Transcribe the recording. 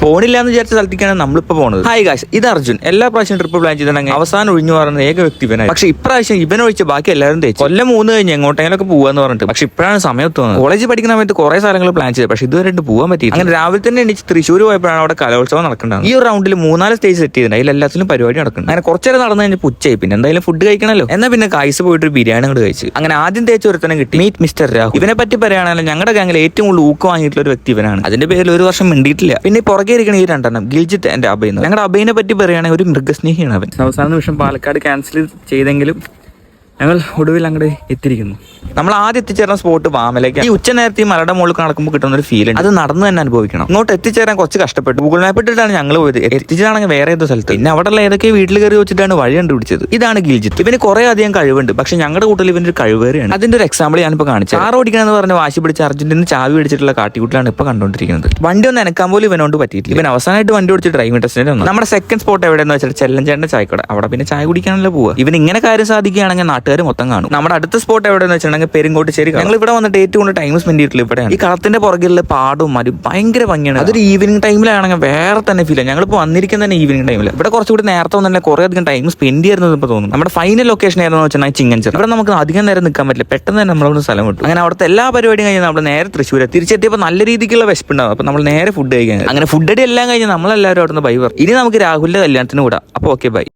പോണില്ല എന്ന് വിചാരിച്ച സ്ഥലത്തേക്കാണ് നമ്മളിപ്പോൾ പോകുന്നത്. ഹായ് ഗായ്സ്, ഇത് അർജുൻ. എല്ലാ പ്രാവശ്യം ട്രിപ്പ് പ്ലാൻ ചെയ്തിട്ടുണ്ടെങ്കിൽ അവസാനം ഒഴിഞ്ഞു പറയുന്ന ഏക വ്യക്തി ഇവനായി. പക്ഷെ ഇപ്രാവശ്യം ഇവനൊഴിച്ച് ബാക്കി എല്ലാവരും തേച്ചു. കൊല്ലം 3 കഴിഞ്ഞ് എങ്ങോട്ടെങ്കിലൊക്കെ പോവാന്ന് പറഞ്ഞിട്ട്. പക്ഷെ ഇപ്പോഴാണ് സമയം തോന്നുന്നത്. കോളേജ് പഠിക്കുന്ന സമയത്ത് കുറെ സ്ഥലങ്ങൾ പ്ലാൻ ചെയ്തു, പക്ഷെ ഇതുവരെ പോകാൻ പറ്റിയില്ല. അങ്ങനെ രാവിലെ തന്നെ എണീച്ച് തൃശ്ശൂർ പോയപ്പോഴാണ് അവിടെ കലോത്സവം നടക്കുന്നത്. ഈ ഒരു റൗണ്ടിൽ 4 സ്റ്റേജ് സെറ്റ് ചെയ്തിട്ടുണ്ട്. അതിൽ എല്ലാത്തിലും പരിപാടി നടക്കുന്നത്. അങ്ങനെ കുറച്ചേരം നടന്നു കഴിഞ്ഞാൽ ഉച്ചയായി. പിന്നെ എന്തായാലും ഫുഡ് കഴിക്കണല്ലോ. എന്നാൽ പിന്നെ കായ്സ് പോയിട്ട് ഒരു ബിരിയാണി കൂടെ കഴിച്ചു. അങ്ങനെ ആദ്യം തേച്ച് ഒരുത്തനെ കിട്ടി. Meet mister Rahul. ഇവനെ പറ്റി പറയുകയാണെങ്കിൽ ഞങ്ങളുടെ ഗാംഗിൽ ഏറ്റവും കൂടുതൽ ഊക്ക് വാങ്ങിയിട്ടുള്ള ഒരു വ്യക്തി ഇവനാണ്. അതിന്റെ പേരിൽ ഒരു വർഷം മിണ്ടിയിട്ടില്ല. പിന്നെ പുറകെ ഇരിക്കണ ഈ 2 ഗിൽജിത്ത് എന്റെ അഭയ്. ഞങ്ങളുടെ അഭയിനെ പറ്റി പറയുകയാണെങ്കിൽ ഒരു മൃഗസ്നേഹിയാണ് അവൻ. അവസാന നിമിഷം പാലക്കാട് ക്യാൻസൽ ചെയ്തെങ്കിലും ഞങ്ങൾ ഒടുവിൽ അങ്ങോട്ട് എത്തിയിരിക്കുന്നു. നമ്മൾ ആദ്യം എത്തിച്ചേർന്ന സ്പോട്ട് വാമലേക്ക്. ഈ ഉച്ച നേരത്തെ ഈ മലയുടെ മുകളിൽ നടക്കുമ്പോൾ കിട്ടുന്ന ഒരു ഫീൽ ഉണ്ട്. അത് നടന്നു തന്നെ അനുഭവിക്കണം. ഇങ്ങോട്ട് എത്തിച്ചേരാൻ കുറച്ച് കഷ്ടപ്പെട്ടു. ഗൂഗിൾ മാപ്പ് ഇട്ടിട്ടാണ് ഞങ്ങൾ പോയത്. എത്തിച്ചതാണെങ്കിൽ വേറെ ഏതോ സ്ഥലത്ത്. പിന്നെ അവിടെയുള്ള ഏതൊക്കെ വീട്ടിൽ കയറി വെച്ചിട്ടാണ് വഴി കണ്ടുപിടിച്ചത്. ഇതാണ് ഗിൽജിത്ത്. ഇവന് കുറെ അധികം കഴിവുണ്ട്. പക്ഷെ ഞങ്ങളുടെ കൂട്ടിൽ ഇവന്റെ ഒരു കഴിവേറിയാണ്. അതിന്റെ ഒരു എക്സാമ്പിൾ ഞാനിപ്പോൾ കാണിച്ചു. കാർ ഓടിക്കണമെന്ന് പറഞ്ഞ് വാശി പിടിച്ച് അർജന്റീന ചാവി പിടിച്ചിട്ടുള്ള കാട്ടിക്കൂട്ടിലാണ് ഇപ്പോൾ കണ്ടുകൊണ്ടിരിക്കുന്നത്. വണ്ടി ഒന്ന് എനക്കാൻ പോലും ഇവനോട് പറ്റിയിട്ടില്ല. ഇവൻ അവസാനമായിട്ട് വണ്ടി ഓടിച്ച് ഡ്രൈവിംഗ് ടെസ്റ്റിന് വന്നു. നമ്മുടെ സെക്കൻഡ് സ്പോട്ട് എവിടെയെന്ന് വെച്ചാൽ ചെല്ലഞ്ചേട്ടന്റെ ചായക്കട. അവിടെ പിന്നെ ചായ കുടിക്കാനല്ലോ പോവുക. ഇവൻ ഇങ്ങനെ കാര്യം സാധിക്കുകയാണെങ്കിൽ നാട്ടുകാർ മൊത്തം കാണും. നമ്മുടെ അടുത്ത സ്പോട്ട് എവിടെയെന്ന് വെച്ചിട്ടുണ്ടെങ്കിൽ പെരിങ്ങോട്ടുശ്ശേരി. ഞങ്ങൾ ഇവിടെ വന്നിട്ട് ഏറ്റവും കൂടുതൽ ടൈം സ്പെൻഡ് ചെയ്തിട്ടുള്ള ഇവിടെയാണ്. ഈ കളത്തിന്റെ പുറകിലുള്ള പാടും മരും ഭയങ്കര ഭംഗിയാണ്. അതൊരു ഈവനിങ് ടൈമിലാണെങ്കിൽ വേറെ തന്നെ ഫീൽ. ഞങ്ങളിപ്പോൾ വന്നിരിക്കുന്ന തന്നെ ഈവനിങ് ടൈമിൽ. ഇവിടെ കുറച്ചുകൂടി നേരത്തെ വന്നില്ല കുറെ അധികം ടൈം സ്പെൻഡ് ചെയ്യുന്നത് ഇപ്പോൾ തോന്നുന്നു. നമ്മുടെ ഫൈനൽ ലൊക്കേഷൻ ആയിരുന്നു വെച്ചാൽ ചിങ്ങൻചിറ. ഇവിടെ നമുക്ക് അധികം നേരം നിൽക്കാൻ പറ്റില്ല. പെട്ടെന്ന് തന്നെ നമ്മളവിടെ സ്ഥലം വിട്ടു. അങ്ങനെ അവിടുത്തെ എല്ലാ പരിപാടിയും കഴിഞ്ഞാൽ നമ്മൾ നേരെ തൃശ്ശൂർ തിരിച്ചെത്തിയപ്പോൾ നല്ല രീതിക്കുള്ള വിശപ്പുണ്ടാവും. അപ്പോൾ നമ്മൾ നേരെ ഫുഡ് കഴിക്കാൻ. അങ്ങനെ ഫുഡ് അടി എല്ലാം കഴിഞ്ഞ് നമ്മളെല്ലാവരും അവിടെ നിന്ന് ബൈ പറഞ്ഞു. ഇനി നമുക്ക് രാഹുലിന്റെ കല്യാണത്തിന് കൂടാം. അപ്പോൾ ഓക്കെ ബൈ.